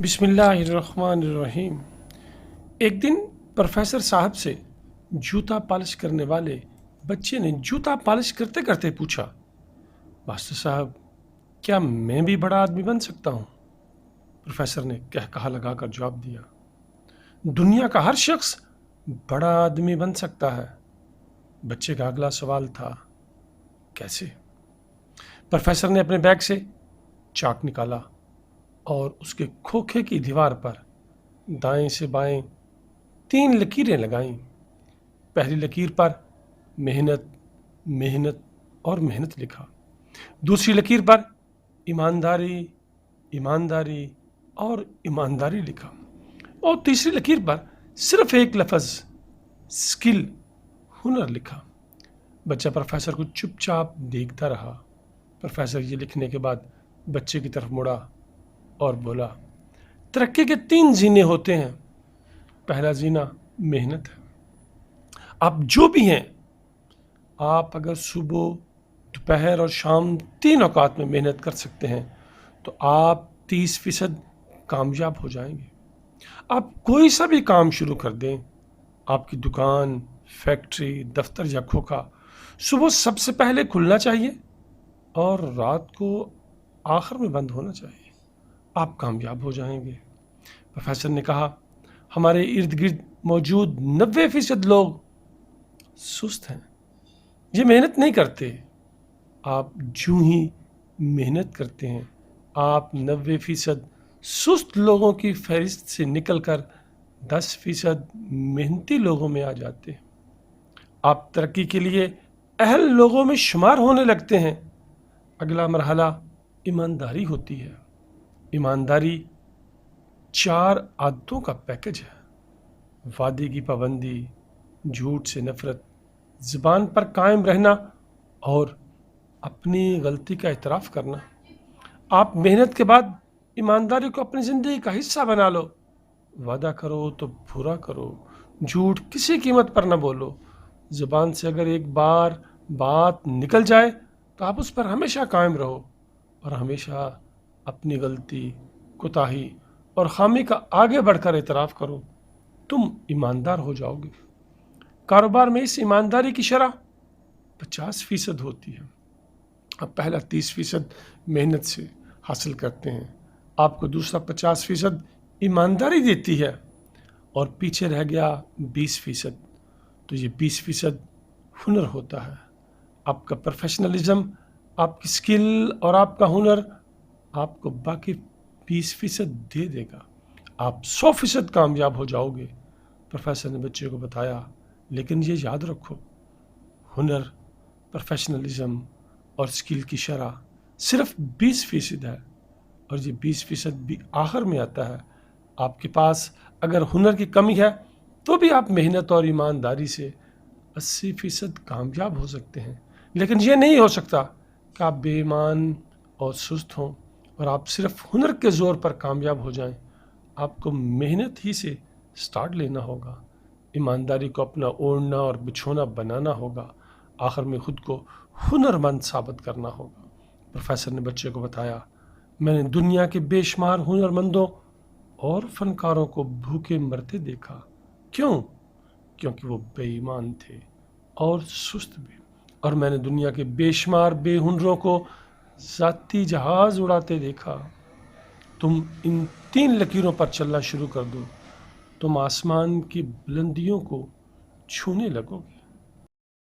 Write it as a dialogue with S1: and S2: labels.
S1: बिस्मिल्लाहिर्रहमानिर्रहीम। एक दिन प्रोफेसर साहब से जूता पॉलिश करने वाले बच्चे ने जूता पॉलिश करते करते पूछा, मास्टर साहब, क्या मैं भी बड़ा आदमी बन सकता हूँ? प्रोफेसर ने कहा लगाकर जवाब दिया, दुनिया का हर शख्स बड़ा आदमी बन सकता है। बच्चे का अगला सवाल था, कैसे? प्रोफेसर ने अपने बैग से चाक निकाला और उसके खोखे की दीवार पर दाएं से बाएं 3 लकीरें लगाईं। पहली लकीर पर मेहनत, मेहनत और मेहनत लिखा। दूसरी लकीर पर ईमानदारी, ईमानदारी और ईमानदारी लिखा। और तीसरी लकीर पर सिर्फ एक लफ्ज़ स्किल, हुनर लिखा। बच्चा प्रोफेसर को चुपचाप देखता रहा। प्रोफेसर ये लिखने के बाद बच्चे की तरफ मुड़ा और बोला, तरक्की के 3 जीने होते हैं। पहला जीना मेहनत है। आप जो भी हैं, आप अगर सुबह, दोपहर और शाम 3 औकात में मेहनत कर सकते हैं तो आप 30% कामयाब हो जाएंगे। आप कोई सा भी काम शुरू कर दें, आपकी दुकान, फैक्ट्री, दफ्तर या खोखा सुबह सबसे पहले खुलना चाहिए और रात को आखिर में बंद होना चाहिए। आप कामयाब हो जाएंगे। प्रोफेसर ने कहा, हमारे इर्द गिर्द मौजूद 90% लोग सुस्त हैं, ये मेहनत नहीं करते। आप जो ही मेहनत करते हैं, आप 90% सुस्त लोगों की फहरिस्त से निकलकर 10% मेहनती लोगों में आ जाते हैं। आप तरक्की के लिए अहल लोगों में शुमार होने लगते हैं। अगला मरहला ईमानदारी होती है। ईमानदारी 4 आदतों का पैकेज है। वादे की पाबंदी, झूठ से नफरत, ज़ुबान पर कायम रहना और अपनी गलती का इतराफ़ करना। आप मेहनत के बाद ईमानदारी को अपनी ज़िंदगी का हिस्सा बना लो। वादा करो तो पूरा करो, झूठ किसी कीमत पर न बोलो। ज़ुबान से अगर एक बार बात निकल जाए तो आप उस पर हमेशा कायम रहो और हमेशा अपनी गलती, कोताही और खामी का आगे बढ़कर इतराफ़ करो। तुम ईमानदार हो जाओगे। कारोबार में इस ईमानदारी की शरह 50% होती है। अब पहला 30% मेहनत से हासिल करते हैं, आपको दूसरा 50% ईमानदारी देती है और पीछे रह गया 20%। तो ये 20% हुनर होता है। आपका प्रोफेशनलिज्म, आपकी स्किल और आपका हुनर आपको बाकी 20% दे देगा। आप 100% कामयाब हो जाओगे। प्रोफेसर ने बच्चे को बताया, लेकिन ये याद रखो, हुनर, प्रोफेशनलिज्म और स्किल की शरह सिर्फ 20% है और ये 20% भी आखिर में आता है। आपके पास अगर हुनर की कमी है तो भी आप मेहनत और ईमानदारी से 80% कामयाब हो सकते हैं। लेकिन ये नहीं हो सकता कि आप बेईमान और सुस्त हों और आप सिर्फ हुनर के ज़ोर पर कामयाब हो जाएं। आपको मेहनत ही से स्टार्ट लेना होगा, ईमानदारी को अपना ओढ़ना और बिछोना बनाना होगा, आखिर में खुद को हुनरमंद साबित करना होगा। प्रोफेसर ने बच्चे को बताया, मैंने दुनिया के बेशुमार हुनरमंदों और फनकारों को भूखे मरते देखा। क्यों? क्योंकि वो बेईमान थे और सुस्त भी। और मैंने दुनिया के बेशुमार बेहुनरों को ज़ाती जहाज़ उड़ाते देखा। तुम इन 3 लकीरों पर चलना शुरू कर दो, तुम आसमान की बुलंदियों को छूने लगोगे।